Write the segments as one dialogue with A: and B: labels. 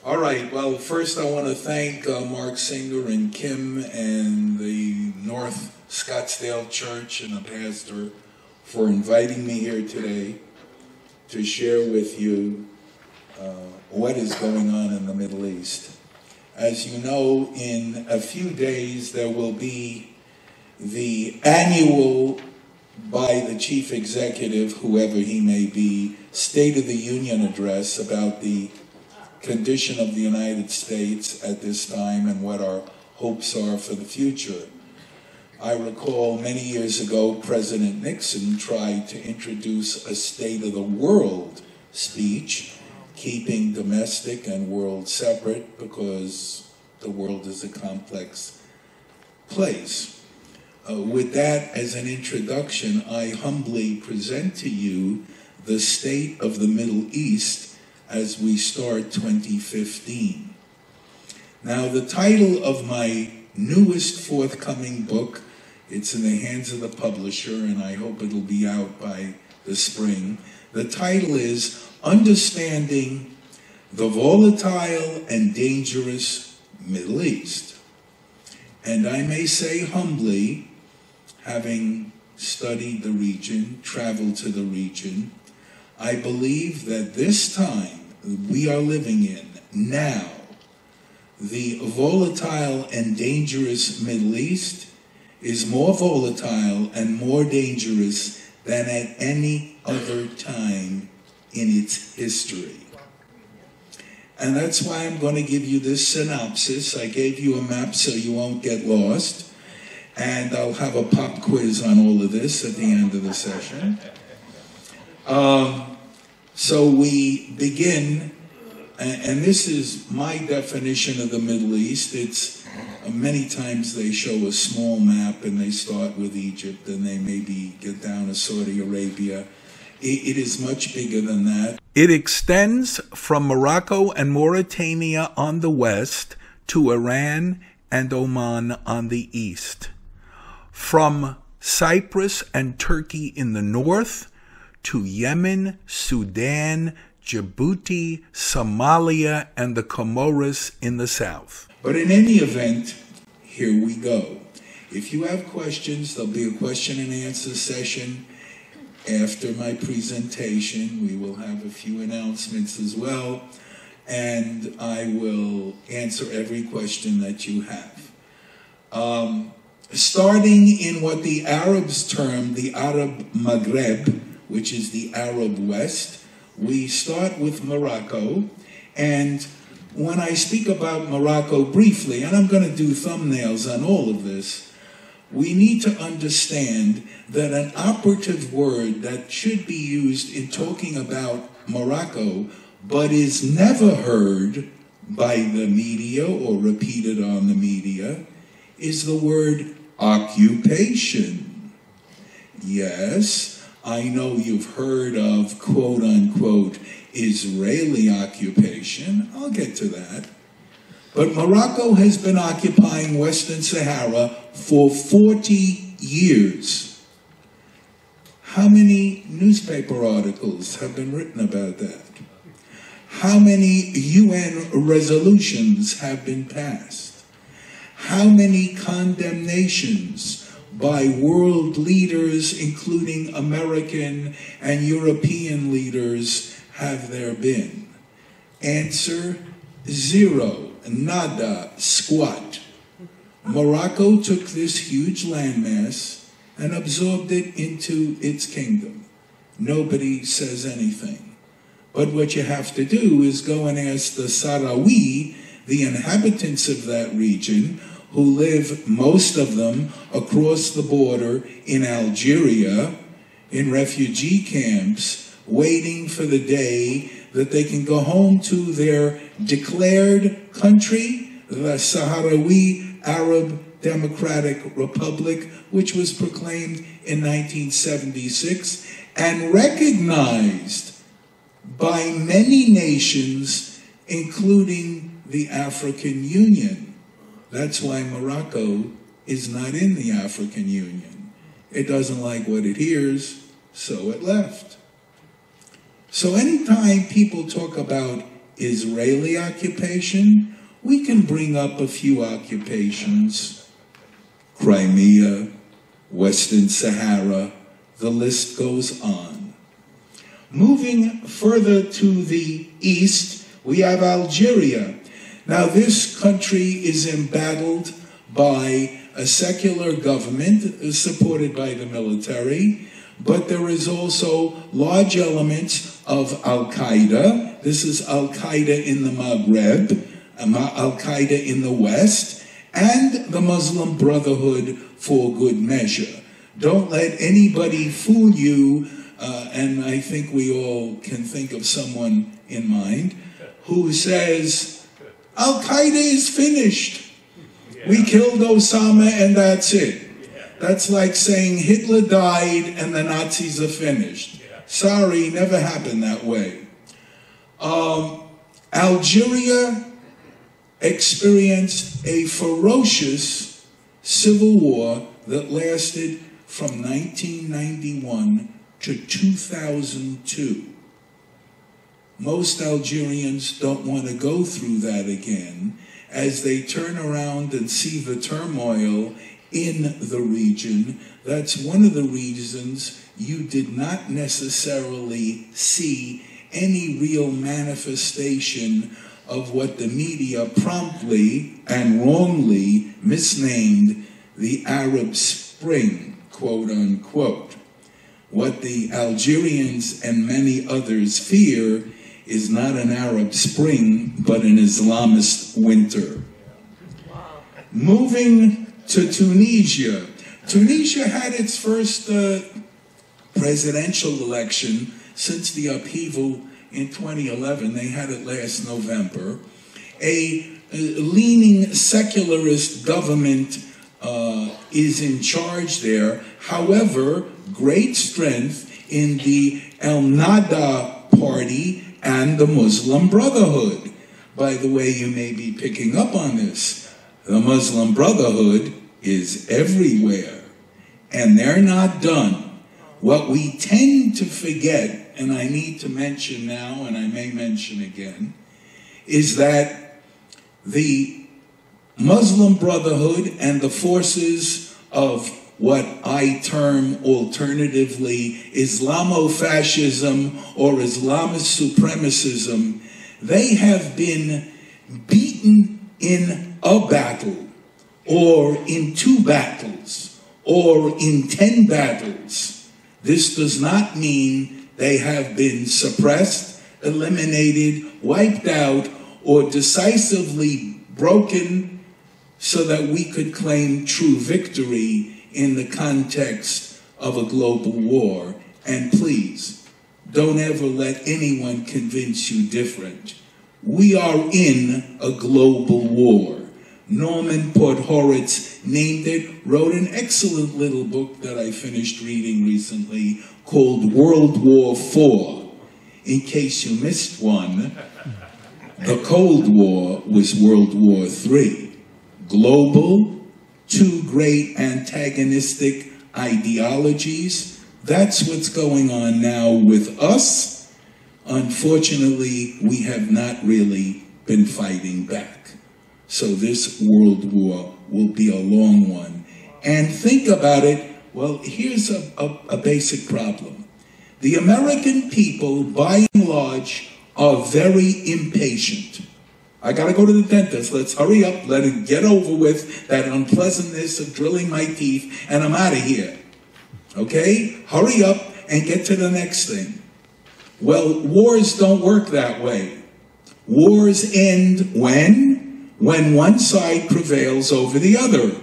A: All right, well, first I want to thank Mark Singer and Kim and the North Scottsdale Church and the pastor for inviting me here today to share with you what is going on in the Middle East. As you know, in a few days there will be the annual, by the chief executive, whoever he may be, State of the Union address about the condition of the United States at this time and what our hopes are for the future. I recall many years ago, President Nixon tried to introduce a State of the World speech, keeping domestic and world separate because the world is a complex place. With that as an introduction, I humbly present to you the state of the Middle East as we start 2015. Now, the title of my newest forthcoming book, it's in the hands of the publisher, and I hope it'll be out by the spring. The title is Understanding the Volatile and Dangerous Middle East. And I may say humbly, having studied the region, traveled to the region, I believe that this time we are living in now, the volatile and dangerous Middle East is more volatile and more dangerous than at any other time in its history. And that's why I'm going to give you this synopsis. I gave you a map so you won't get lost. And I'll have a pop quiz on all of this at the end of the session. So we begin, and this is my definition of the Middle East. It's many times they show a small map and they start with Egypt and they maybe get down to Saudi Arabia. It is much bigger than that. It extends from Morocco and Mauritania on the west to Iran and Oman on the east. From Cyprus and Turkey in the north to Yemen, Sudan, Djibouti, Somalia, and the Comoros in the south. But in any event, here we go. If you have questions, there'll be a question and answer session after my presentation. We will have a few announcements as well, and I will answer every question that you have. Starting in what the Arabs term the Arab Maghreb, which is the Arab West, we start with Morocco. And when I speak about Morocco briefly, and I'm going to do thumbnails on all of this, we need to understand that an operative word that should be used in talking about Morocco, but is never heard by the media or repeated on the media, is the word occupation. Yes, I know you've heard of quote-unquote Israeli occupation. I'll get to that. But Morocco has been occupying Western Sahara for 40 years. How many newspaper articles have been written about that? How many UN resolutions have been passed? How many condemnations by world leaders, including American and European leaders, have there been? Answer, zero, nada, squat. Morocco took this huge landmass and absorbed it into its kingdom. Nobody says anything. But what you have to do is go and ask the Sahrawi, the inhabitants of that region, who live, most of them, across the border in Algeria, in refugee camps, waiting for the day that they can go home to their declared country, the Sahrawi Arab Democratic Republic, which was proclaimed in 1976 and recognized by many nations, including the African Union. That's why Morocco is not in the African Union. It doesn't like what it hears, so it left. So anytime people talk about Israeli occupation, we can bring up a few occupations. Crimea, Western Sahara, the list goes on. Moving further to the east, we have Algeria. Now, this country is embattled by a secular government supported by the military, but there is also large elements of Al-Qaeda. This is Al-Qaeda in the Maghreb, Al-Qaeda in the West, and the Muslim Brotherhood for good measure. Don't let anybody fool you, and I think we all can think of someone in mind, who says, Al-Qaeda is finished. We killed Osama and that's it. That's like saying Hitler died and the Nazis are finished. Sorry, never happened that way. Algeria experienced a ferocious civil war that lasted from 1991 to 2002. Most Algerians don't want to go through that again as they turn around and see the turmoil in the region. That's one of the reasons you did not necessarily see any real manifestation of what the media promptly and wrongly misnamed the Arab Spring, quote unquote. What the Algerians and many others fear is not an Arab Spring, but an Islamist winter. Moving to Tunisia. Tunisia had its first presidential election since the upheaval in 2011. They had it last November. A leaning secularist government is in charge there. However, great strength in the El Nada party and the Muslim Brotherhood. By the way, you may be picking up on this. The Muslim Brotherhood is everywhere, and they're not done. What we tend to forget, and I need to mention now, and I may mention again, is that the Muslim Brotherhood and the forces of what I term alternatively Islamofascism or Islamist supremacism, they have been beaten in a battle, or in 2 battles, or in 10 battles. This does not mean they have been suppressed, eliminated, wiped out, or decisively broken so that we could claim true victory in the context of a global war. And please, don't ever let anyone convince you different. We are in a global war. Norman Podhoretz named it, wrote an excellent little book that I finished reading recently called World War IV. In case you missed one, the Cold War was World War III. Global, 2 great antagonistic ideologies. That's what's going on now with us. Unfortunately, we have not really been fighting back. So this world war will be a long one. And think about it, well, here's a basic problem. The American people, by and large, are very impatient. I gotta go to the dentist, let's hurry up, let it get over with, that unpleasantness of drilling my teeth, and I'm out of here. Okay? Hurry up and get to the next thing. Well, wars don't work that way. Wars end when one side prevails over the other.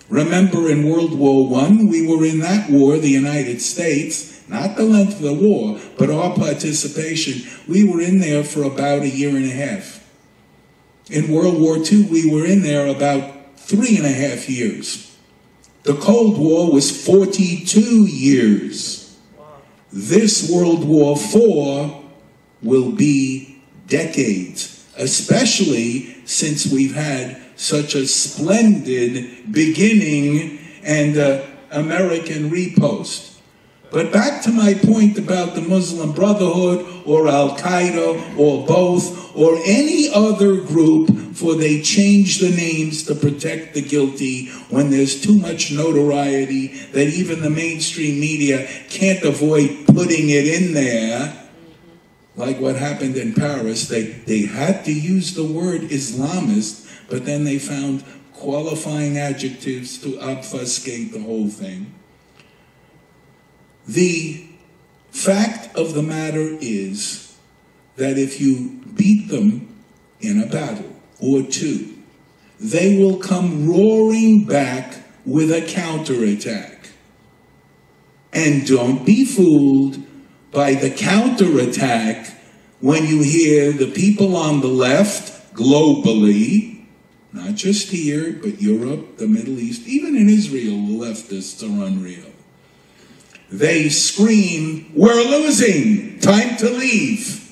A: Remember in World War I, we were in that war, the United States, not the length of the war, but our participation, we were in there for about 1.5 years. In World War II, we were in there about 3.5 years. The Cold War was 42 years. This World War IV will be decades, especially since we've had such a splendid beginning and American riposte. But back to my point about the Muslim Brotherhood or Al-Qaeda or both or any other group, for they change the names to protect the guilty when there's too much notoriety that even the mainstream media can't avoid putting it in there. Like what happened in Paris, they had to use the word Islamist, but then they found qualifying adjectives to obfuscate the whole thing. The fact of the matter is that if you beat them in a battle or two, they will come roaring back with a counterattack. And don't be fooled by the counterattack when you hear the people on the left globally, not just here, but Europe, the Middle East, even in Israel, the leftists are unreal. They scream, "We're losing, time to leave."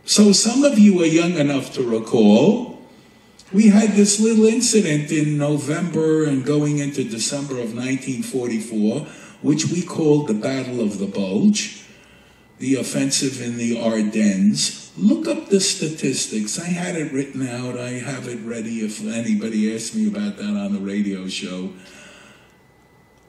A: So some of you are young enough to recall, we had this little incident in November and going into December of 1944, which we called the Battle of the Bulge, the offensive in the Ardennes. Look up the statistics. I had it written out. I have it ready if anybody asks me about that on the radio show.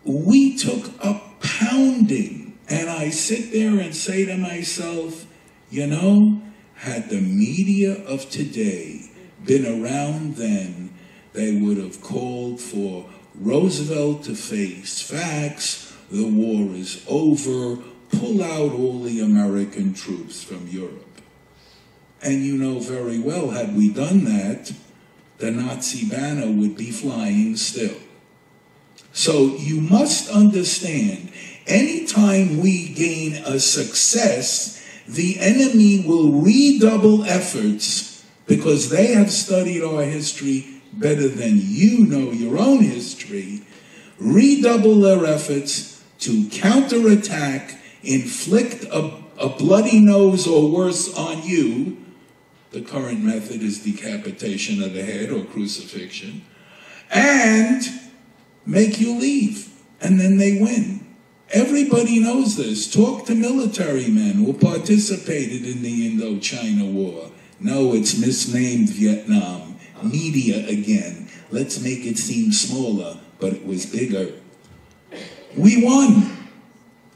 A: We took a pounding, and I sit there and say to myself, you know, had the media of today been around then, they would have called for Roosevelt to face facts, the war is over, pull out all the American troops from Europe. And you know very well, had we done that, the Nazi banner would be flying still. So you must understand, anytime we gain a success, the enemy will redouble efforts because they have studied our history better than you know your own history, redouble their efforts to counterattack, inflict a bloody nose or worse on you. The current method is decapitation of the head or crucifixion, and make you leave, and then they win. Everybody knows this. Talk to military men who participated in the Indochina War. No, it's misnamed Vietnam. Media again. Let's make it seem smaller, but it was bigger. We won.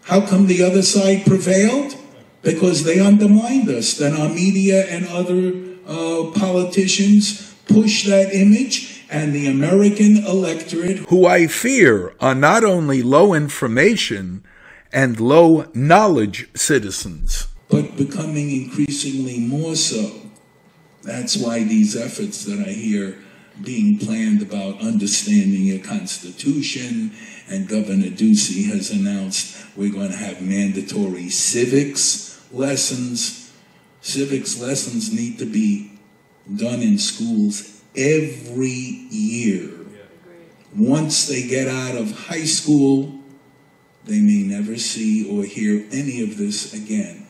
A: How come the other side prevailed? Because they undermined us. Then our media and other politicians push that image, and the American electorate, who I fear are not only low information and low knowledge citizens, but becoming increasingly more so. That's why these efforts that I hear being planned about understanding your Constitution, and Governor Ducey has announced we're going to have mandatory civics lessons. Civics lessons need to be done in schools every year. Once they get out of high school, they may never see or hear any of this again.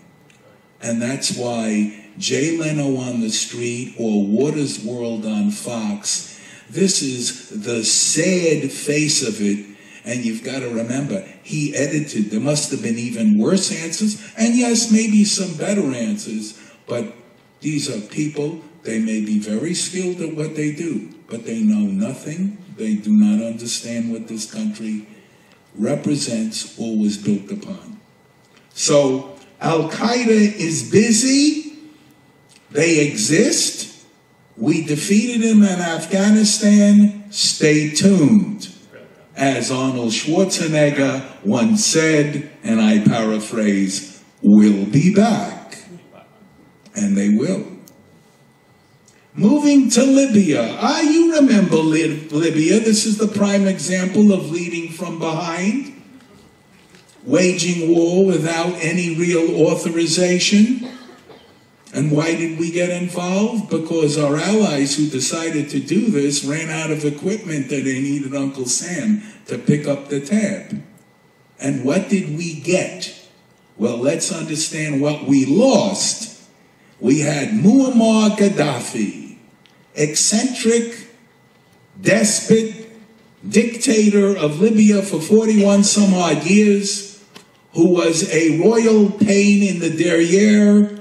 A: And that's why Jay Leno on the street or Waters World on Fox, this is the sad face of it. And you've got to remember, he edited. There must have been even worse answers. And yes, maybe some better answers. But these are people. They may be very skilled at what they do, but they know nothing. They do not understand what this country represents or was built upon. So Al-Qaeda is busy. They exist. We defeated them in Afghanistan. Stay tuned. As Arnold Schwarzenegger once said, and I paraphrase, we'll be back. And they will. Moving to Libya. You remember Libya. This is the prime example of leading from behind, waging war without any real authorization. And why did we get involved? Because our allies who decided to do this ran out of equipment that they needed Uncle Sam to pick up the tab. And what did we get? Well, let's understand what we lost. We had Muammar Gaddafi, eccentric, despot, dictator of Libya for 41 some odd years, who was a royal pain in the derriere,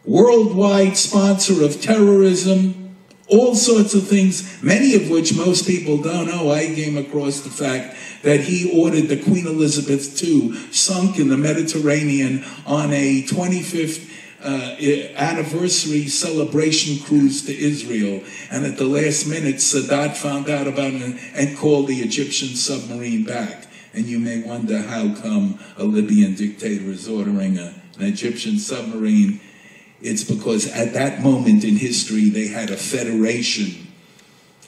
A: worldwide sponsor of terrorism, all sorts of things, many of which most people don't know. I came across the fact that he ordered the Queen Elizabeth II sunk in the Mediterranean on a 25th anniversary celebration cruise to Israel. And at the last minute, Sadat found out about it and called the Egyptian submarine back. And you may wonder how come a Libyan dictator is ordering an Egyptian submarine. It's because at that moment in history, they had a federation,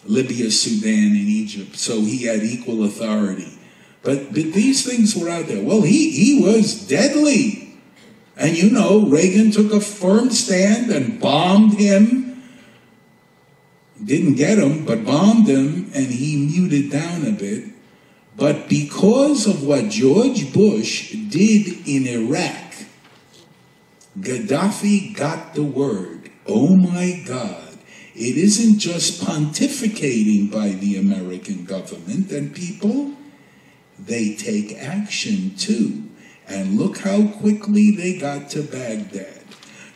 A: Libya, Sudan, and Egypt. So he had equal authority. But these things were out there. Well, he was deadly. And you know, Reagan took a firm stand and bombed him. Didn't get him, but bombed him, and he muted down a bit. But because of what George Bush did in Iraq, Gaddafi got the word. Oh my God, it isn't just pontificating by the American government and people, they take action too. And look how quickly they got to Baghdad.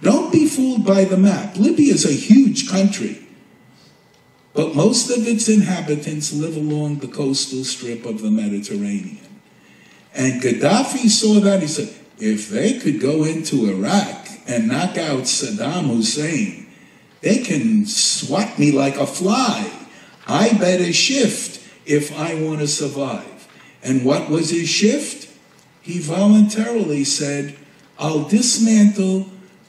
A: Don't be fooled by the map. Libya is a huge country. But most of its inhabitants live along the coastal strip of the Mediterranean. And Gaddafi saw that. He said, if they could go into Iraq and knock out Saddam Hussein, they can swat me like a fly. I better shift if I want to survive. And what was his shift? He voluntarily said, I'll dismantle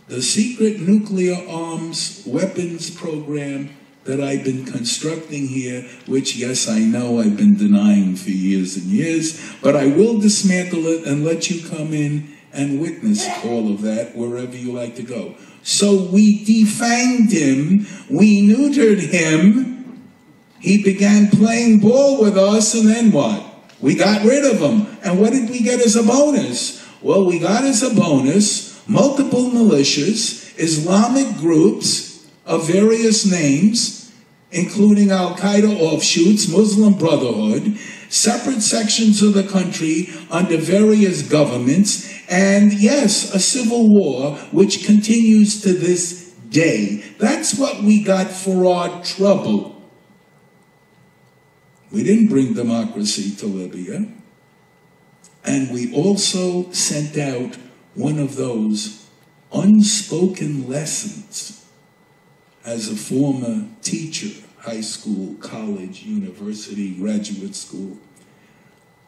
A: the secret nuclear arms weapons program that I've been constructing here, which, yes, I know I've been denying for years and years, but I will dismantle it and let you come in and witness all of that wherever you like to go. So we defanged him, we neutered him, he began playing ball with us, and then what? We got rid of him. And what did we get as a bonus? Well, we got as a bonus multiple militias, Islamic groups of various names, including Al-Qaeda offshoots, Muslim Brotherhood, separate sections of the country under various governments, and yes, a civil war which continues to this day. That's what we got for our trouble. We didn't bring democracy to Libya. And we also sent out one of those unspoken lessons. As a former teacher, high school, college, university, graduate school,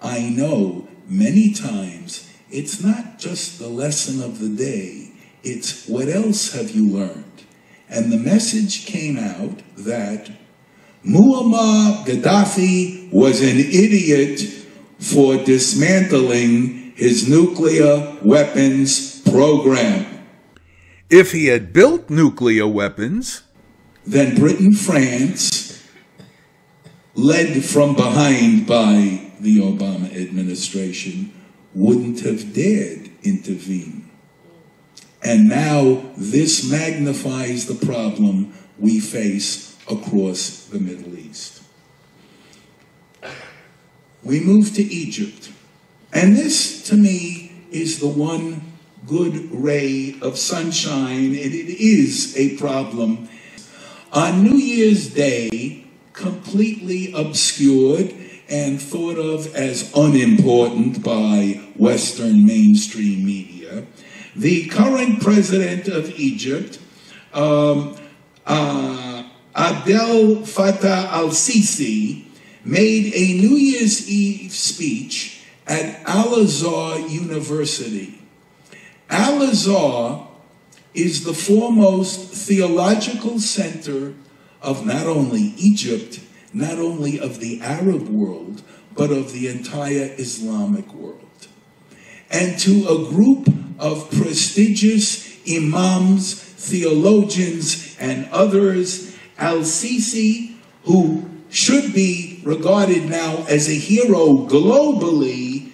A: I know many times it's not just the lesson of the day, it's what else have you learned? And the message came out that Muammar Gaddafi was an idiot for dismantling his nuclear weapons program.
B: If he had built nuclear weapons,
A: then Britain, France, led from behind by the Obama administration, wouldn't have dared intervene. And now this magnifies the problem we face across the Middle East. We move to Egypt. And this, to me, is the one good ray of sunshine. It is a problem. On New Year's Day, completely obscured and thought of as unimportant by Western mainstream media, the current president of Egypt, Abdel Fattah al-Sisi, made a New Year's Eve speech at Al-Azhar University. Al-Azhar is the foremost theological center of not only Egypt, not only of the Arab world, but of the entire Islamic world. And to a group of prestigious imams, theologians, and others, Al-Sisi, who should be regarded now as a hero globally,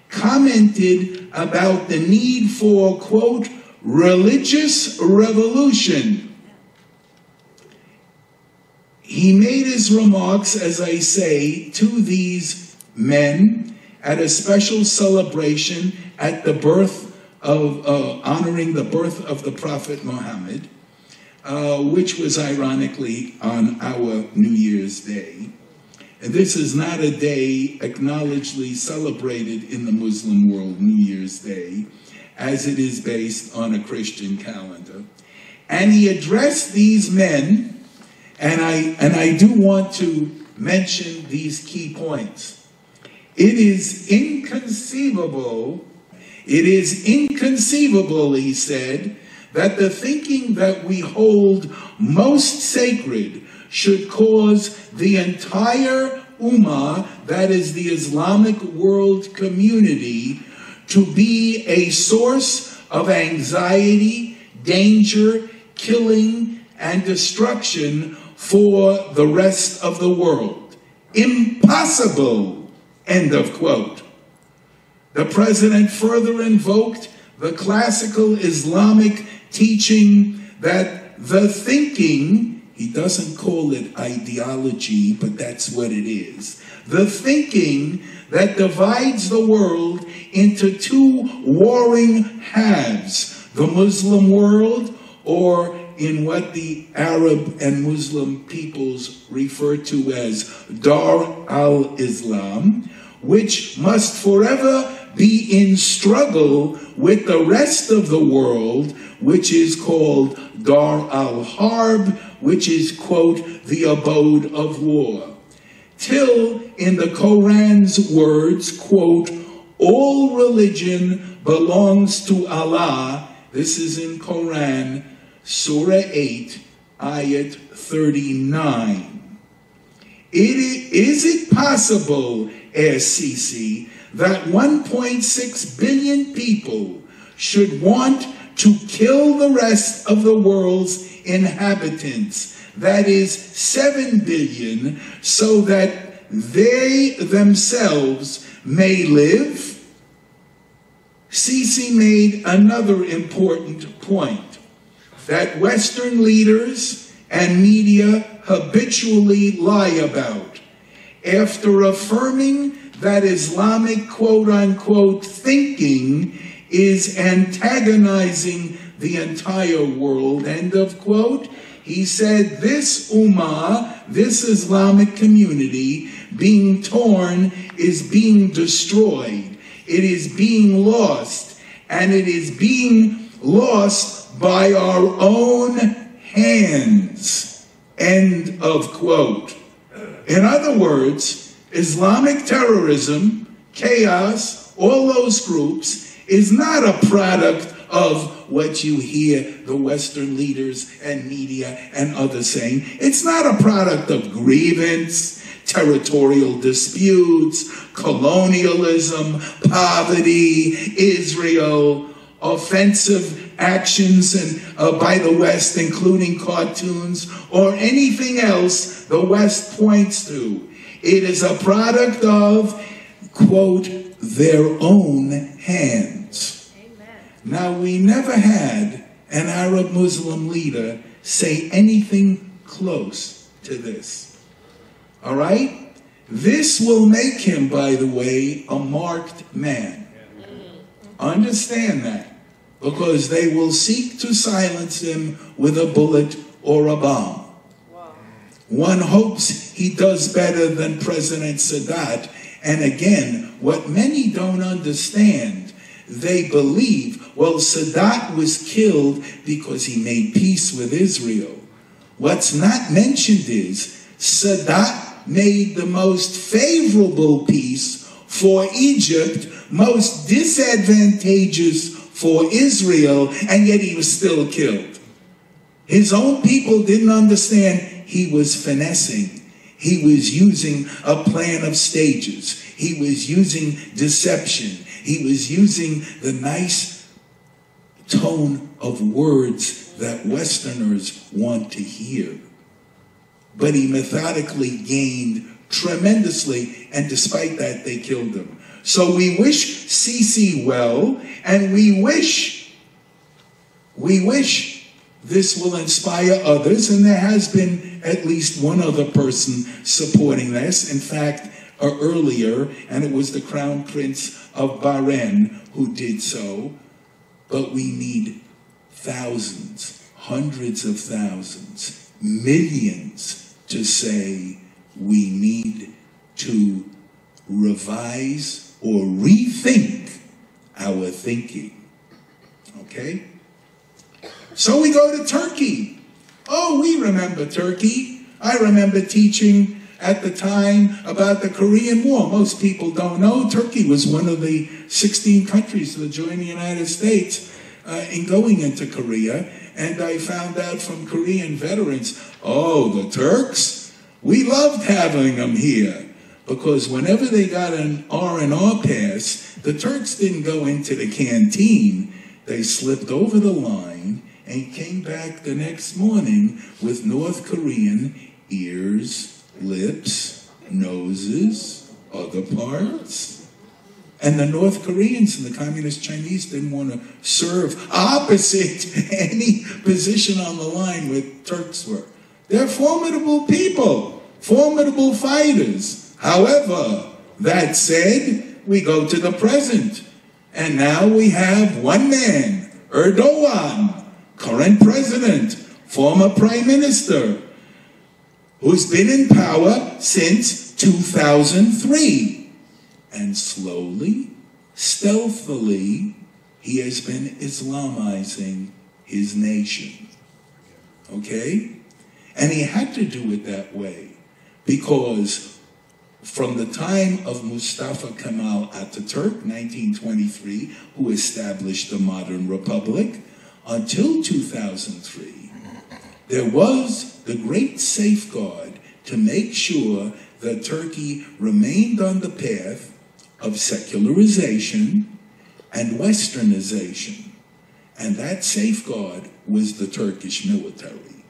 A: commented about the need for, quote, religious revolution. He made his remarks, as I say, to these men, at a special celebration at the birth of, honoring the birth of the Prophet Muhammad, which was ironically on our New Year's Day. And this is not a day acknowledgedly celebrated in the Muslim world, New Year's Day, as it is based on a Christian calendar. And he addressed these men, and I do want to mention these key points. It is inconceivable, he said, that the thinking that we hold most sacred should cause the entire Ummah, that is the Islamic world community, to be a source of anxiety, danger, killing, and destruction for the rest of the world. Impossible, end of quote. The president further invoked the classical Islamic teaching that the thinking, he doesn't call it ideology, but that's what it is, the thinking that divides the world into two warring halves, the Muslim world, or in what the Arab and Muslim peoples refer to as Dar al-Islam, which must forever be in struggle with the rest of the world, which is called Dar al-Harb, which is, quote, the abode of war. Till, in the Quran's words, quote, all religion belongs to Allah. This is in Quran, Surah 8, Ayat 39. Is it possible, asked Sisi, that 1.6 billion people should want to kill the rest of the world's inhabitants, that is 7 billion, so that they themselves may live? Sisi made another important point, that Western leaders and media habitually lie about. After affirming that Islamic quote-unquote thinking is antagonizing the entire world, end of quote, he said this ummah, this Islamic community, being torn is being destroyed. It is being lost, and it is being lost by our own hands, end of quote. In other words, Islamic terrorism, chaos, all those groups, is not a product of what you hear the Western leaders and media and others saying. It's not a product of grievance, territorial disputes, colonialism, poverty, Israel, offensive actions and by the West, including cartoons, or anything else the West points to. It is a product of, quote, their own hands. Amen. Now, we never had an Arab Muslim leader say anything close to this. All right? This will make him, by the way, a marked man. Understand that. Because they will seek to silence him with a bullet or a bomb. Wow. One hopes he does better than President Sadat. And again, what many don't understand, they believe, well, Sadat was killed because he made peace with Israel. What's not mentioned is Sadat made the most favorable peace for Egypt, most disadvantageous for Israel, and yet he was still killed. His own people didn't understand he was finessing. He was using a plan of stages. He was using deception. He was using the nice tone of words that Westerners want to hear. But he methodically gained tremendously, and despite that, they killed him. So we wish Sisi well, and we wish this will inspire others, and there has been at least one other person supporting this. In fact, earlier, and it was the Crown Prince of Bahrain who did so. But we need thousands, hundreds of thousands, millions to say we need to revise or rethink our thinking. Okay? So we go to Turkey. Oh, we remember Turkey. I remember teaching at the time about the Korean War. Most people don't know Turkey was one of the 16 countries that joined the United States in going into Korea. And I found out from Korean veterans, oh, the Turks, we loved having them here. Because whenever they got an R&R pass, the Turks didn't go into the canteen. They slipped over the line and came back the next morning with North Korean ears, lips, noses, other parts. And the North Koreans and the Communist Chinese didn't want to serve opposite any position on the line where Turks were. They're formidable people, formidable fighters. However, that said, we go to the present. And now we have one man, Erdogan, current president, former prime minister, who's been in power since 2003. And slowly, stealthily, he has been Islamizing his nation. Okay? And he had to do it that way because from the time of Mustafa Kemal Ataturk, 1923, who established the modern republic, until 2003, there was the great safeguard to make sure that Turkey remained on the path of secularization and westernization. And that safeguard was the Turkish military.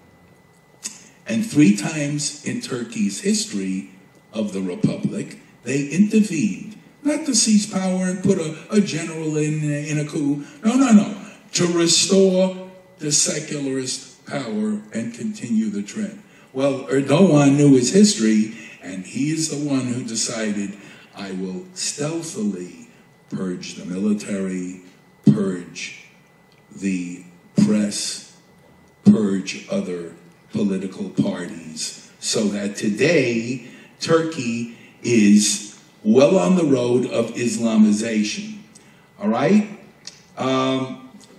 A: And 3 times in Turkey's history of the republic, they intervened, not to seize power and put a general in a coup. No. To restore the secularist power and continue the trend. Well, Erdogan knew his history, and he is the one who decided, I will stealthily purge the military, purge the press, purge other political parties, so that today Turkey is well on the road of Islamization. All right?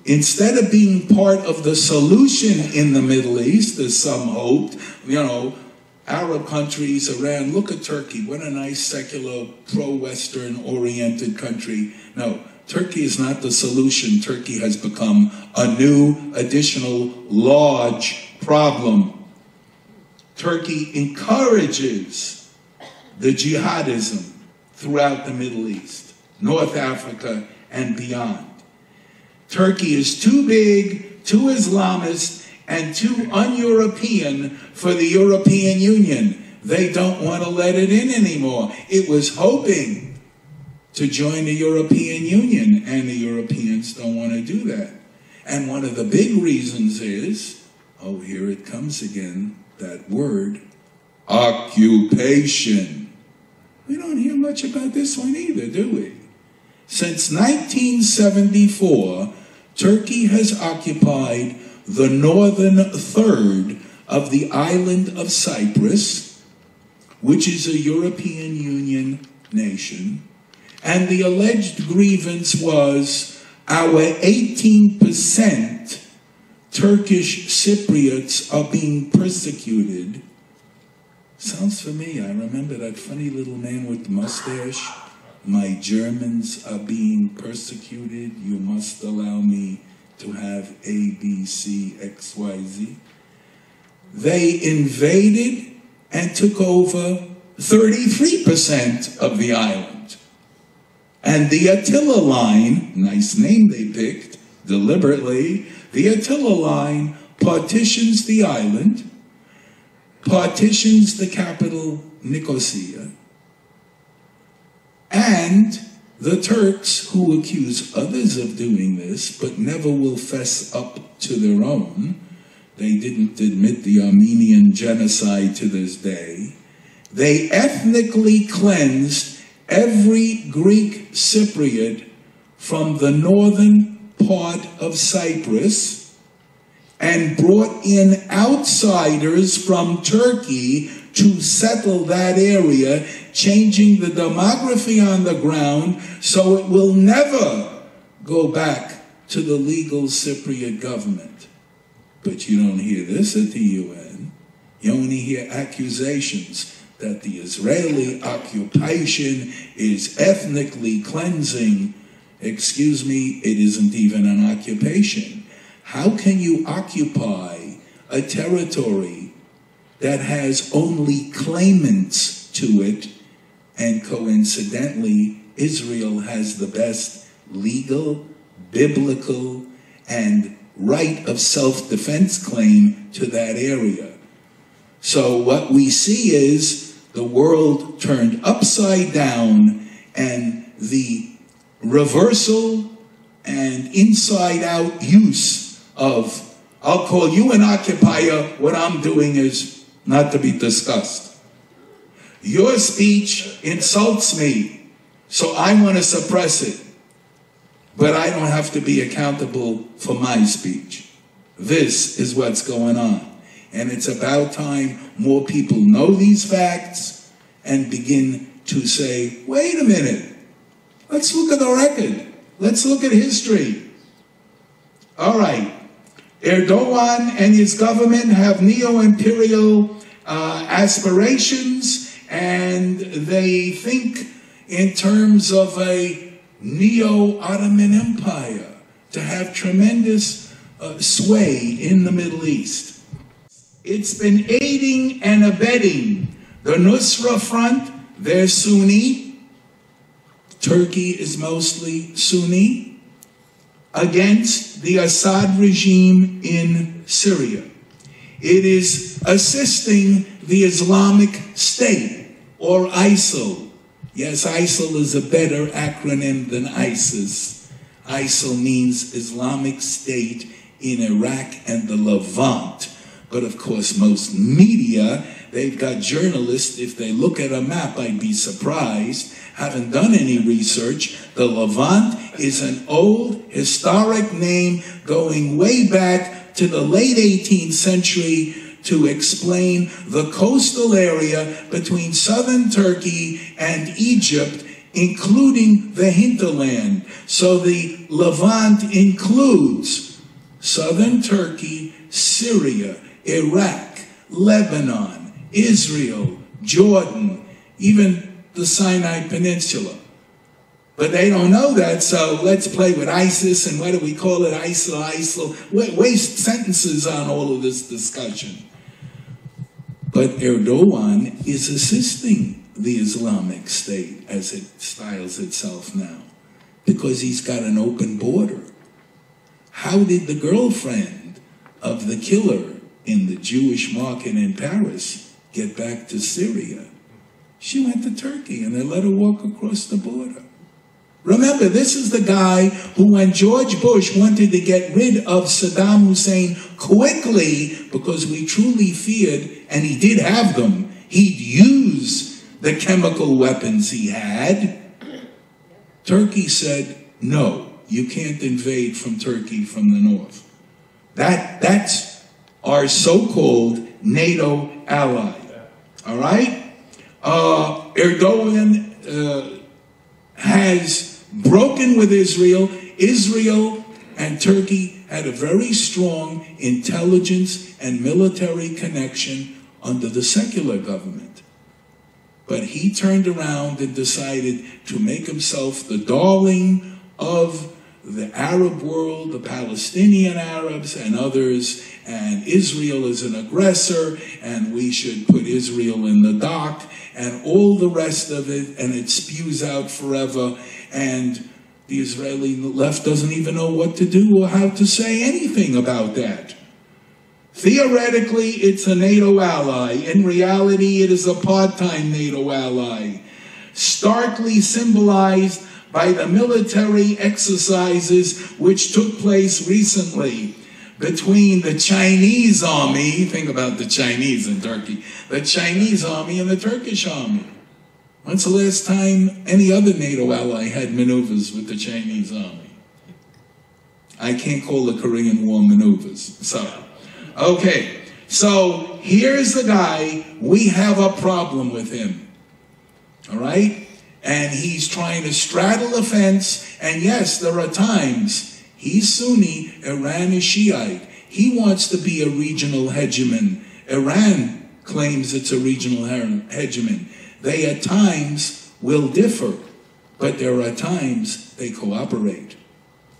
A: Instead of being part of the solution in the Middle East, as some hoped, Arab countries around, look at Turkey, what a nice secular, pro-Western oriented country. No, Turkey is not the solution. Turkey has become a new, additional, large problem. Turkey encourages the jihadism throughout the Middle East, North Africa, and beyond. Turkey is too big, too Islamist, and too un-European for the European Union. They don't want to let it in anymore. It was hoping to join the European Union, and the Europeans don't want to do that. And one of the big reasons is, oh, here it comes again, that word, occupation. We don't hear much about this one either, do we? Since 1974, Turkey has occupied the northern third of the island of Cyprus, which is a European Union nation, and the alleged grievance was our 18% Turkish Cypriots are being persecuted. Sounds familiar. I remember that funny little man with the mustache. My Germans are being persecuted. You must allow me to have A, B, C, X, Y, Z. They invaded and took over 33% of the island. And the Attila Line, nice name they picked, deliberately, the Attila Line partitions the island, partitions the capital, Nicosia, and the Turks, who accuse others of doing this, but never will fess up to their own, they didn't admit the Armenian genocide to this day, They ethnically cleansed every Greek Cypriot from the northern part of Cyprus and brought in outsiders from Turkey to settle that area, changing the demography on the ground so it will never go back to the legal Cypriot government. But you don't hear this at the UN. You only hear accusations that the Israeli occupation is ethnically cleansing. Excuse me, it isn't even an occupation. How can you occupy a territory that has only claimants to it, and coincidentally, Israel has the best legal, biblical, and right of self-defense claim to that area? So what we see is the world turned upside down, and the reversal and inside-out use of, I'll call you an occupier, what I'm doing is not to be discussed. Your speech insults me, so I want to suppress it. But I don't have to be accountable for my speech. This is what's going on. And it's about time more people know these facts and begin to say, wait a minute, let's look at the record. Let's look at history. All right, Erdogan and his government have neo-imperial aspirations, and they think in terms of a neo-Ottoman Empire to have tremendous sway in the Middle East. It's been aiding and abetting the Nusra Front. They're Sunni. Turkey is mostly Sunni, against the Assad regime in Syria. It is assisting the Islamic State, or ISIL. Yes, ISIL is a better acronym than ISIS. ISIL means Islamic State in Iraq and the Levant. But of course, most media, they've got journalists, if they look at a map, I'd be surprised, haven't done any research. The Levant is an old historic name going way back to the late 18th century to explain the coastal area between southern Turkey and Egypt, including the hinterland. So the Levant includes southern Turkey, Syria, Iraq, Lebanon, Israel, Jordan, even the Sinai Peninsula. But they don't know that, so let's play with ISIS, and what do we call it? ISIL, ISIL. Waste sentences on all of this discussion. But Erdogan is assisting the Islamic State, as it styles itself now, because he's got an open border. How did the girlfriend of the killer in the Jewish market in Paris get back to Syria? She went to Turkey, and they let her walk across the border. Remember, this is the guy who, when George Bush wanted to get rid of Saddam Hussein quickly, because we truly feared, and he did have them, he'd use the chemical weapons he had, Turkey said, no, you can't invade from Turkey from the north. That's our so-called NATO ally. All right? Erdogan has broken with Israel. Israel and Turkey had a very strong intelligence and military connection under the secular government. But he turned around and decided to make himself the darling of the Arab world, the Palestinian Arabs and others, and Israel is an aggressor, and we should put Israel in the dock, and all the rest of it, and it spews out forever, and the Israeli left doesn't even know what to do or how to say anything about that. Theoretically, it's a NATO ally. In reality, it is a part-time NATO ally, starkly symbolized by the military exercises which took place recently. between the Chinese army, think about the Chinese in Turkey, the Chinese army and the Turkish army. When's the last time any other NATO ally had maneuvers with the Chinese army? I can't call the Korean War maneuvers. So, okay. So here's the guy. We have a problem with him. All right? And he's trying to straddle the fence. And yes, there are times he's Sunni, Iran is Shiite. He wants to be a regional hegemon. Iran claims it's a regional hegemon. They at times will differ, but there are times they cooperate.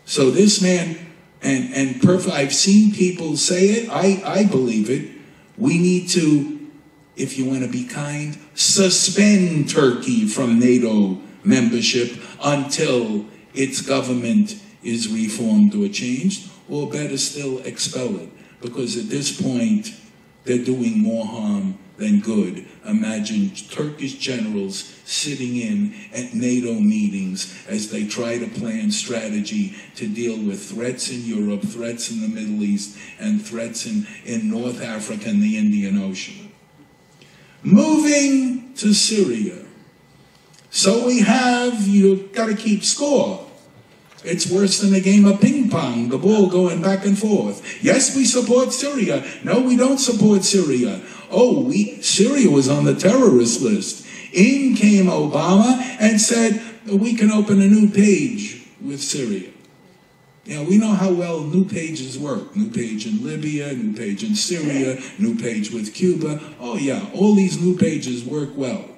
A: So this man, and I've seen people say it, I believe it, we need to, if you want to be kind, suspend Turkey from NATO membership until its government is reformed or changed, or better still, expel it. Because at this point, they're doing more harm than good. Imagine Turkish generals sitting in at NATO meetings as they try to plan strategy to deal with threats in Europe, threats in the Middle East, and threats in North Africa and the Indian Ocean. Moving to Syria. So we have, you've got to keep score. It's worse than a game of ping pong, the ball going back and forth. Yes, we support Syria. No, we don't support Syria. Oh, Syria was on the terrorist list. In came Obama and said, we can open a new page with Syria. Yeah, we know how well new pages work. New page in Libya, new page in Syria, new page with Cuba. Oh yeah, all these new pages work well.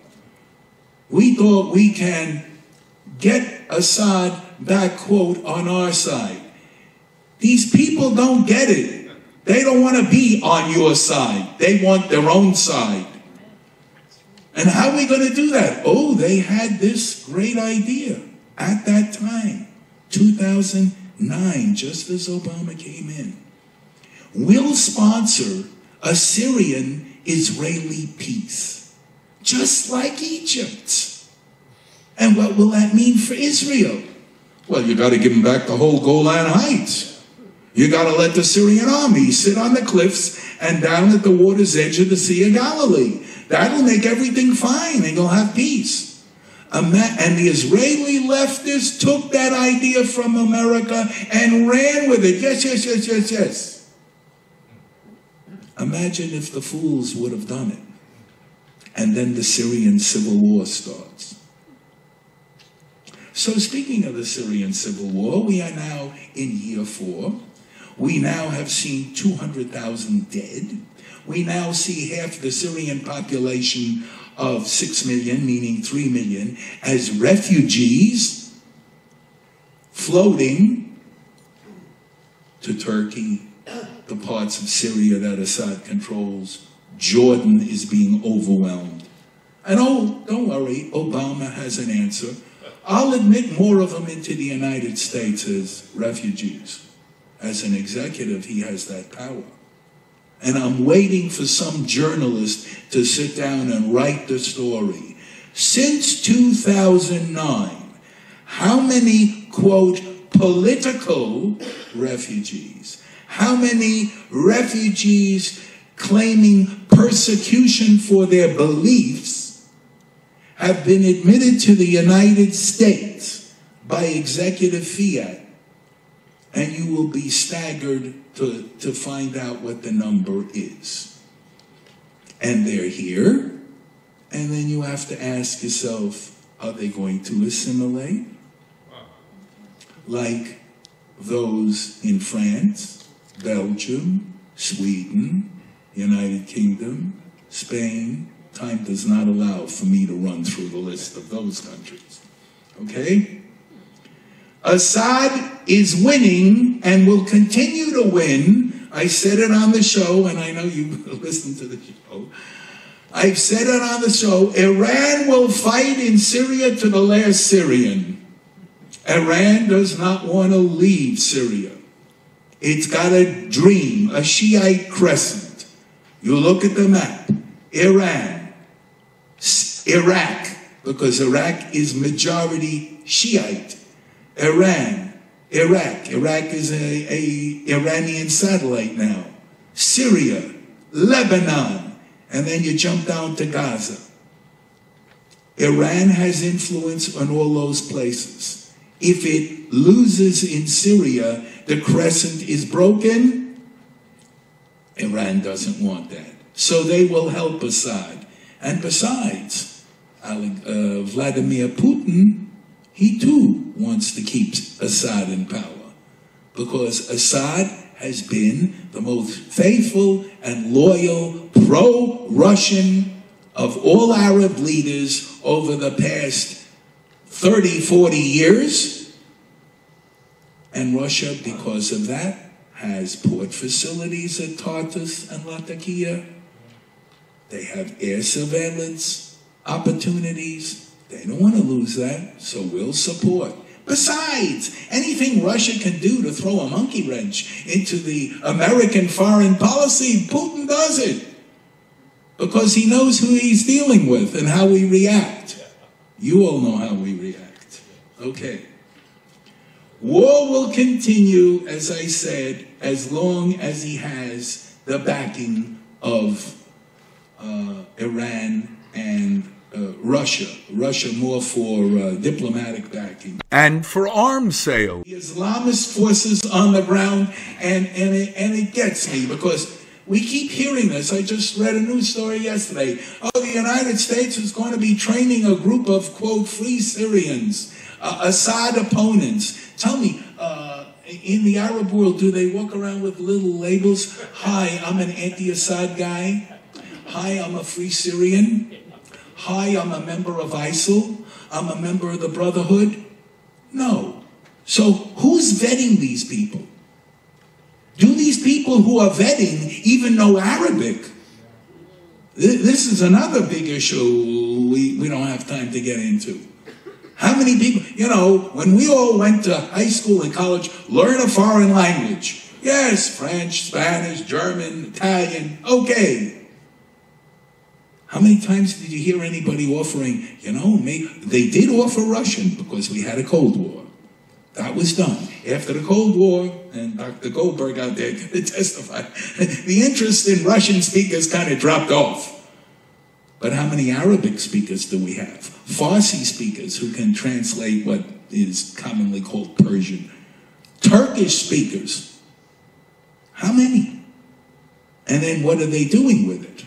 A: We thought we can get Assad back, quote, on our side. These people don't get it. They don't want to be on your side. They want their own side. And how are we going to do that? Oh, they had this great idea at that time, 2009, just as Obama came in. We'll sponsor a Syrian-Israeli peace, just like Egypt. And what will that mean for Israel? Well, you got to give them back the whole Golan Heights. You got to let the Syrian army sit on the cliffs and down at the water's edge of the Sea of Galilee. That'll make everything fine and you'll have peace. And the Israeli leftists took that idea from America and ran with it. Yes, yes, yes, yes, yes. Imagine if the fools would have done it. And then the Syrian civil war starts. So speaking of the Syrian civil war, we are now in year 4. We now have seen 200,000 dead. We now see half the Syrian population of 6 million, meaning 3 million, as refugees floating to Turkey, the parts of Syria that Assad controls. Jordan is being overwhelmed. And oh, don't worry, Obama has an answer. I'll admit more of them into the United States as refugees. As an executive, he has that power. And I'm waiting for some journalist to sit down and write the story. Since 2009, how many, quote, political refugees, how many refugees claiming persecution for their beliefs have been admitted to the United States by executive fiat? And you will be staggered to find out what the number is. And they're here, and then you have to ask yourself, are they going to assimilate? Like those in France, Belgium, Sweden, United Kingdom, Spain. Time does not allow for me to run through the list of those countries. Okay? Assad is winning and will continue to win. I said it on the show, and I know you listened to the show. I've said it on the show. Iran will fight in Syria to the last Syrian. Iran does not want to leave Syria. It's got a dream, a Shiite crescent. You look at the map. Iran, Iraq, because Iraq is majority Shiite. Iran, Iraq. Iraq is a Iranian satellite now. Syria, Lebanon, and then you jump down to Gaza. Iran has influence on all those places. If it loses in Syria, the crescent is broken. Iran doesn't want that. So they will help Assad. And besides, Vladimir Putin, he too wants to keep Assad in power, because Assad has been the most faithful and loyal pro-Russian of all Arab leaders over the past 30, 40 years. And Russia, because of that, has port facilities at Tartus and Latakia. They have air surveillance opportunities. They don't want to lose that, so we'll support. Besides, anything Russia can do to throw a monkey wrench into the American foreign policy, Putin does it. Because he knows who he's dealing with and how we react. You all know how we react. Okay. War will continue, as I said, as long as he has the backing of Iran and Russia. Russia more for diplomatic backing.
B: And for arms sales.
A: The Islamist forces on the ground, and it gets me, because we keep hearing this. I just read a news story yesterday. Oh, the United States is going to be training a group of, quote, free Syrians, Assad opponents. Tell me, in the Arab world, do they walk around with little labels? Hi, I'm an anti-Assad guy. Hi, I'm a free Syrian. Hi, I'm a member of ISIL. I'm a member of the Brotherhood. No. So who's vetting these people? Do these people who are vetting even know Arabic? This is another big issue we don't have time to get into. How many people, you know, when we all went to high school and college, learn a foreign language. Yes, French, Spanish, German, Italian, okay. How many times did you hear anybody offering, you know, they did offer Russian because we had a Cold War. That was done. After the Cold War, and Dr. Goldberg out there can testify, the interest in Russian speakers kind of dropped off. But how many Arabic speakers do we have? Farsi speakers who can translate what is commonly called Persian. Turkish speakers. How many? And then what are they doing with it?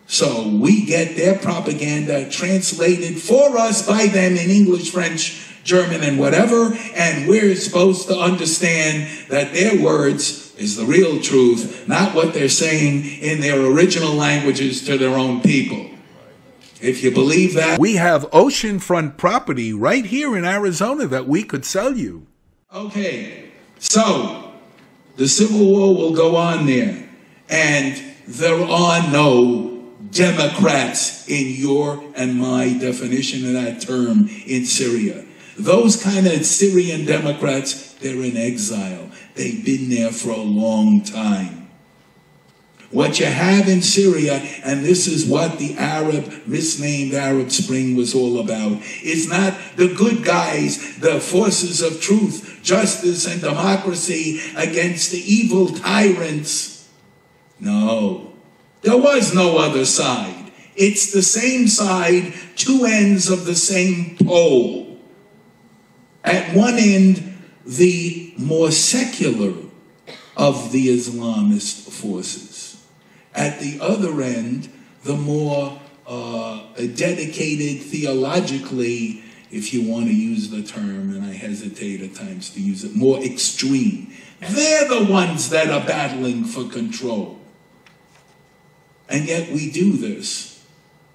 A: So we get their propaganda translated for us by them in English, French, German, and whatever, and we're supposed to understand that their words is the real truth, not what they're saying in their original languages to their own people. If you believe that...
B: We have oceanfront property right here in Arizona that we could sell you.
A: Okay, so the Civil War will go on there, and there are no Democrats in your and my definition of that term in Syria. Those kind of Syrian Democrats, they're in exile. They've been there for a long time. What you have in Syria, and this is what the misnamed Arab Spring was all about, is not the good guys, the forces of truth, justice, and democracy against the evil tyrants. No. There was no other side. It's the same side, two ends of the same pole. At one end, the more secular of the Islamist forces. At the other end, the more dedicated theologically, if you want to use the term, and I hesitate at times to use it, more extreme. They're the ones that are battling for control. And yet we do this.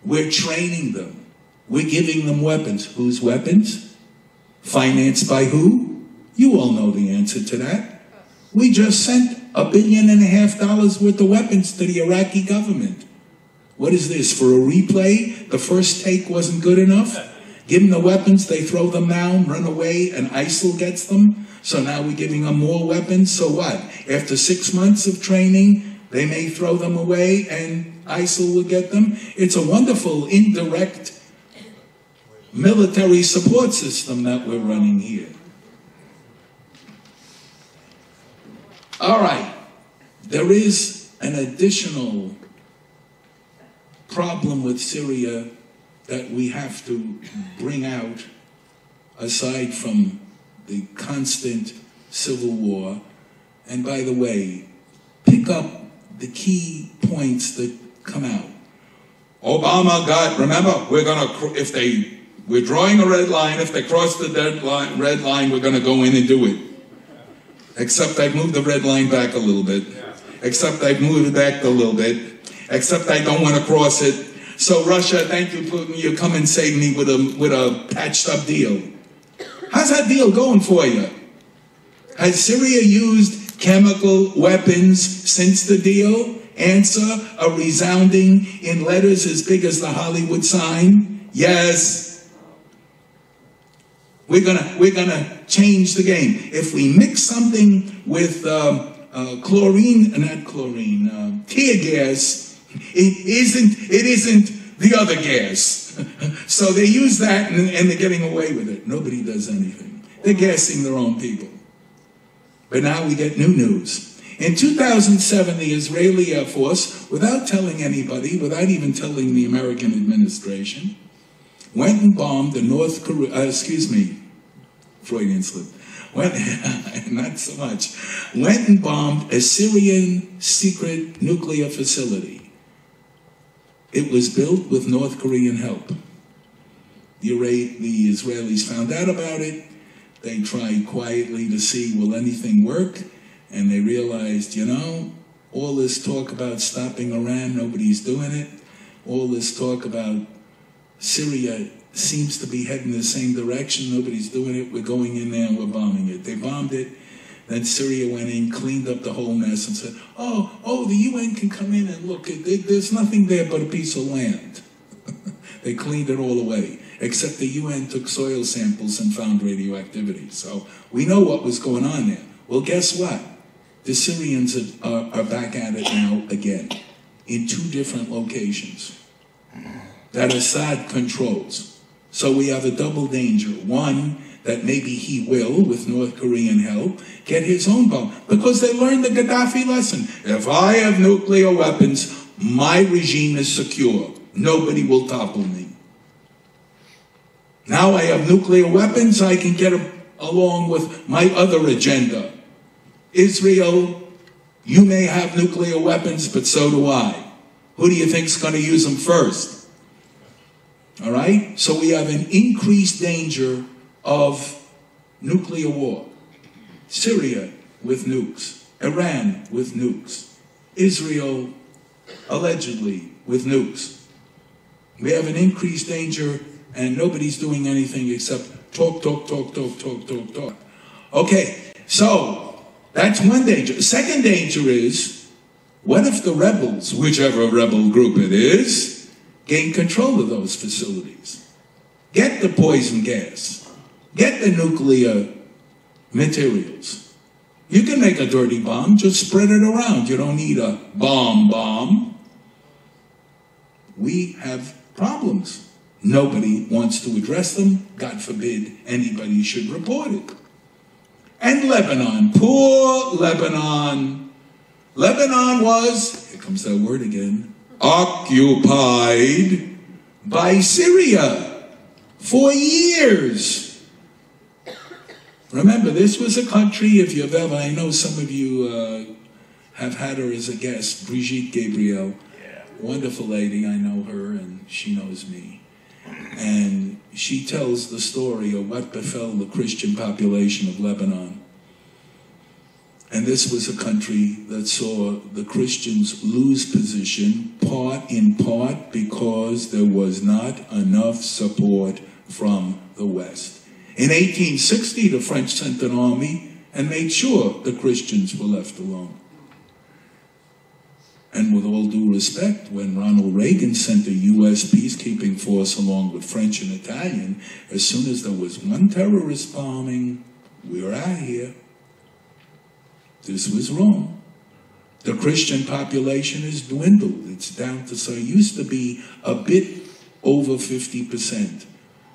A: We're training them. We're giving them weapons. Whose weapons? Financed by who? You all know the answer to that. We just sent $1.5 billion worth of weapons to the Iraqi government. What is this, for a replay? The first take wasn't good enough? Give them the weapons, they throw them down, run away, and ISIL gets them? So now we're giving them more weapons? So what? After 6 months of training, they may throw them away and ISIL will get them? It's a wonderful indirect military support system that we're running here. All right. There is an additional problem with Syria that we have to bring out, aside from the constant civil war. And by the way, pick up the key points that come out. Obama got, remember, we're drawing a red line. If they cross the red line, we're going to go in and do it. Except I've moved the red line back a little bit. Except I've moved it back a little bit. Except I don't want to cross it. So Russia, thank you, Putin, you come and save me with a patched up deal. How's that deal going for you? Has Syria used chemical weapons since the deal? Answer, a resounding in letters as big as the Hollywood sign. Yes. We're gonna change the game. If we mix something with tear gas, it isn't the other gas. So they use that and they're getting away with it. Nobody does anything. They're gassing their own people. But now we get new news. In 2007, the Israeli Air Force, without telling anybody, without even telling the American administration, went and bombed the North Korea, Freudian slip, not so much, went and bombed a Syrian secret nuclear facility. It was built with North Korean help. The Israelis found out about it. They tried quietly to see, will anything work? And they realized, you know, all this talk about stopping Iran, nobody's doing it. All this talk about Syria seems to be heading the same direction, nobody's doing it. We're going in there and we're bombing it. They bombed it. Then Syria went in, cleaned up the whole mess and said, oh, the UN can come in and look. There's nothing there but a piece of land. They cleaned it all away, except the UN took soil samples and found radioactivity. So we know what was going on there. Well, guess what? The Syrians are back at it now again, in 2 different locations that Assad controls. So we have a double danger. One, that maybe he will, with North Korean help, get his own bomb. Because they learned the Gaddafi lesson. If I have nuclear weapons, my regime is secure. Nobody will topple me. Now I have nuclear weapons, I can get along with my other agenda. Israel, you may have nuclear weapons, but so do I. Who do you think is going to use them first? All right? So we have an increased danger of nuclear war. Syria with nukes. Iran with nukes. Israel, allegedly, with nukes. We have an increased danger, and nobody's doing anything except talk. Okay, so that's one danger. The second danger is, what if the rebels, whichever rebel group it is, gain control of those facilities? Get the poison gas. Get the nuclear materials. You can make a dirty bomb, just spread it around. You don't need a bomb. We have problems. Nobody wants to address them. God forbid anybody should report it. And Lebanon, poor Lebanon. Lebanon was, here comes that word again, occupied by Syria for years. Remember, this was a country, if you've ever, I know some of you have had her as a guest, Brigitte Gabriel. Yeah. Wonderful lady, I know her and she knows me. And she tells the story of what befell the Christian population of Lebanon. And this was a country that saw the Christians lose position, in part because there was not enough support from the West. In 1860, the French sent an army and made sure the Christians were left alone. And with all due respect, when Ronald Reagan sent a U.S. peacekeeping force along with French and Italian, as soon as there was one terrorist bombing, we're out of here. This was wrong. The Christian population has dwindled. It's down to, so it used to be a bit over 50%.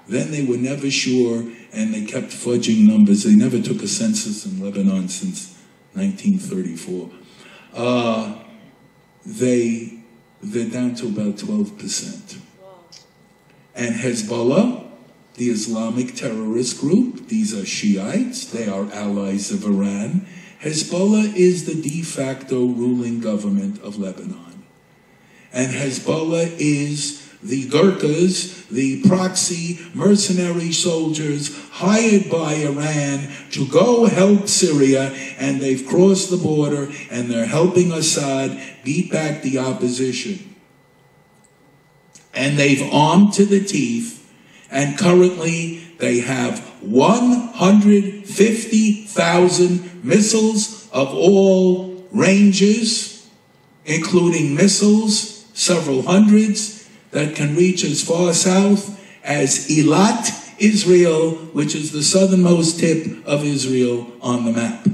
A: Then they were never sure, and they kept fudging numbers. They never took a census in Lebanon since 1934. They're down to about 12%. And Hezbollah, the Islamic terrorist group, these are Shiites, they are allies of Iran. Hezbollah is the de facto ruling government of Lebanon. And Hezbollah is the Gurkhas, the proxy mercenary soldiers hired by Iran to go help Syria, and they've crossed the border and they're helping Assad beat back the opposition. And they've armed to the teeth, and currently they have 150,000 missiles of all ranges, including missiles, several hundreds, that can reach as far south as Eilat, Israel, which is the southernmost tip of Israel on the map.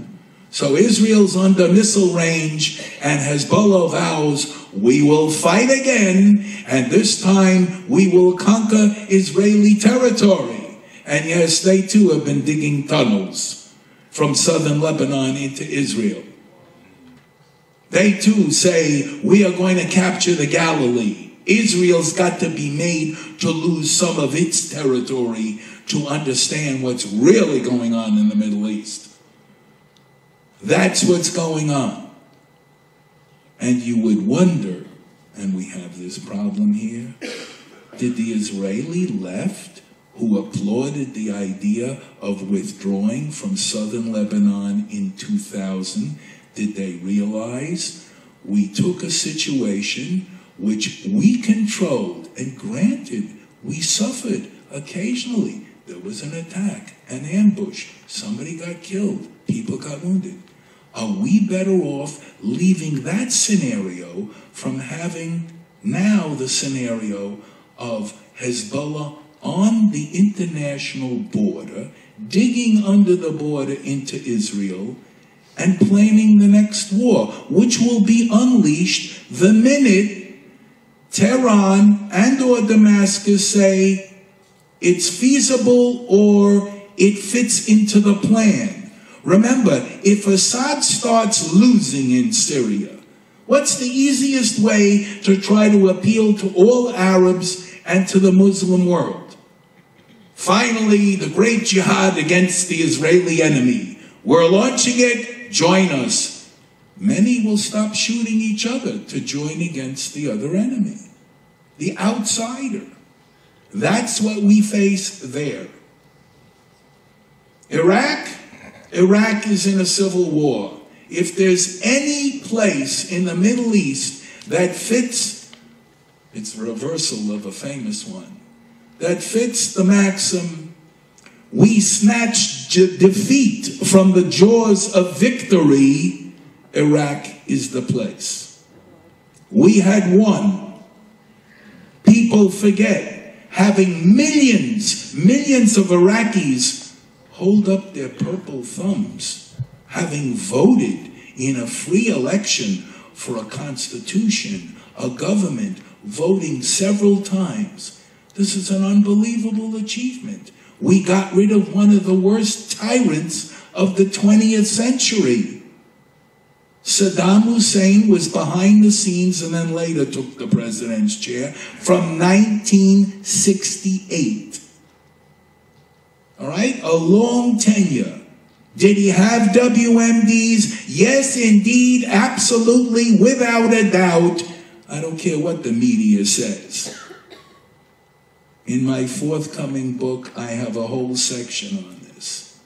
A: So Israel's under missile range, and Hezbollah vows, we will fight again, and this time we will conquer Israeli territory. And yes, they too have been digging tunnels from southern Lebanon into Israel. They too say, we are going to capture the Galilee. Israel's got to be made to lose some of its territory to understand what's really going on in the Middle East. That's what's going on. And you would wonder, and we have this problem here, did the Israeli left, who applauded the idea of withdrawing from southern Lebanon in 2000, did they realize we took a situation which we controlled, and granted, we suffered occasionally. There was an attack, an ambush, somebody got killed, people got wounded. Are we better off leaving that scenario from having now the scenario of Hezbollah on the international border, digging under the border into Israel, and planning the next war, which will be unleashed the minute Tehran and or Damascus say it's feasible or it fits into the plan. Remember, if Assad starts losing in Syria, what's the easiest way to try to appeal to all Arabs and to the Muslim world? Finally, the great jihad against the Israeli enemy. We're launching it, join us. Many will stop shooting each other to join against the other enemy, the outsider. That's what we face there. Iraq is in a civil war. If there's any place in the Middle East that fits, it's a reversal of a famous one, that fits the maxim, we snatch defeat from the jaws of victory, Iraq is the place. We had won. People forget, having millions of Iraqis hold up their purple thumbs, having voted in a free election for a constitution, a government, voting several times. This is an unbelievable achievement. We got rid of one of the worst tyrants of the 20th century. Saddam Hussein was behind the scenes and then later took the president's chair from 1968. All right? A long tenure. Did he have WMDs? Yes, indeed, absolutely, without a doubt. I don't care what the media says. In my forthcoming book, I have a whole section on this.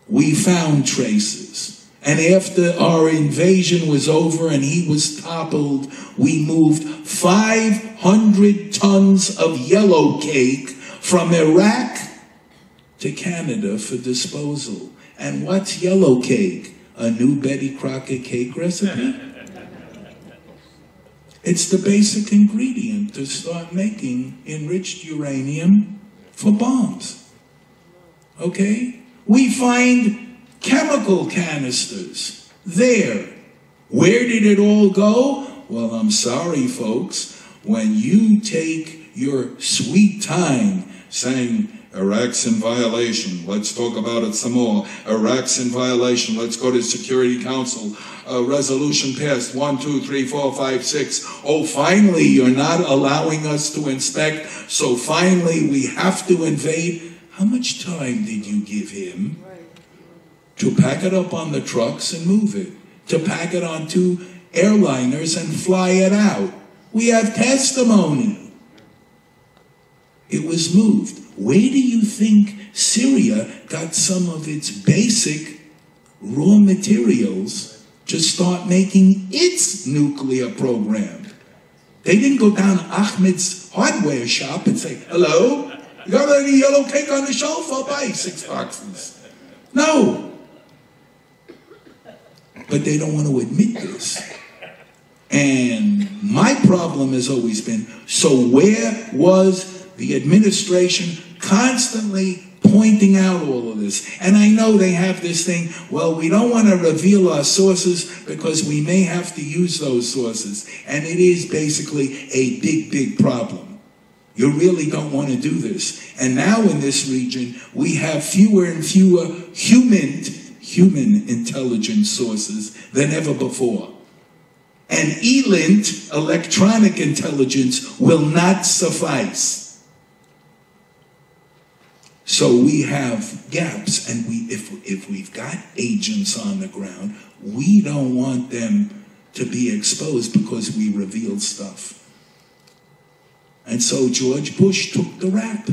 A: We found traces. And after our invasion was over and he was toppled, we moved 500 tons of yellow cake from Iraq to Canada for disposal. And what's yellow cake? A new Betty Crocker cake recipe? It's the basic ingredient to start making enriched uranium for bombs. Okay? We find chemical canisters there. Where did it all go? Well, I'm sorry, folks. When you take your sweet time saying, Iraq's in violation. Let's talk about it some more. Iraq's in violation. Let's go to Security Council. Resolution passed. 1, 2, 3, 4, 5, 6. Oh, finally, you're not allowing us to inspect, so finally we have to invade. How much time did you give him to pack it up on the trucks and move it? To pack it on 2 airliners and fly it out? We have testimony. It was moved. Where do you think Syria got some of its basic raw materials to start making its nuclear program? They didn't go down to Ahmed's hardware shop and say, hello, you got any yellow cake on the shelf? I'll buy 6 boxes. No. But they don't want to admit this. And my problem has always been, so where was the administration constantly pointing out all of this? And I know they have this thing, well, we don't want to reveal our sources because we may have to use those sources. And it is basically a big, big problem. You really don't want to do this. And now in this region, we have fewer and fewer human intelligence sources than ever before. And ELINT, electronic intelligence, will not suffice. So we have gaps, and if we've got agents on the ground, we don't want them to be exposed because we reveal stuff. And so George Bush took the rap.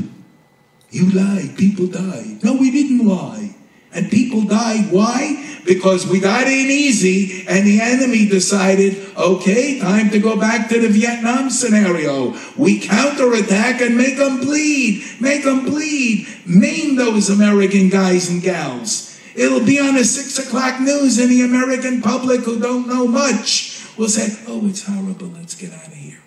A: You lied, people died. No, we didn't lie. And people died. Why? Because we got in easy and the enemy decided, okay, time to go back to the Vietnam scenario. We counterattack and make them bleed. Make them bleed. Maim those American guys and gals. It'll be on the 6 o'clock news, and the American public who don't know much will say, oh, it's horrible, let's get out of here.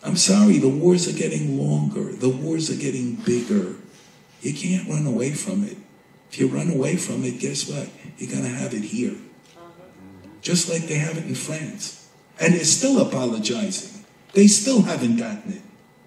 A: I'm sorry, the wars are getting longer. The wars are getting bigger. You can't run away from it. If you run away from it, guess what? You're going to have it here. Just like they have it in France. And they're still apologizing. They still haven't gotten it.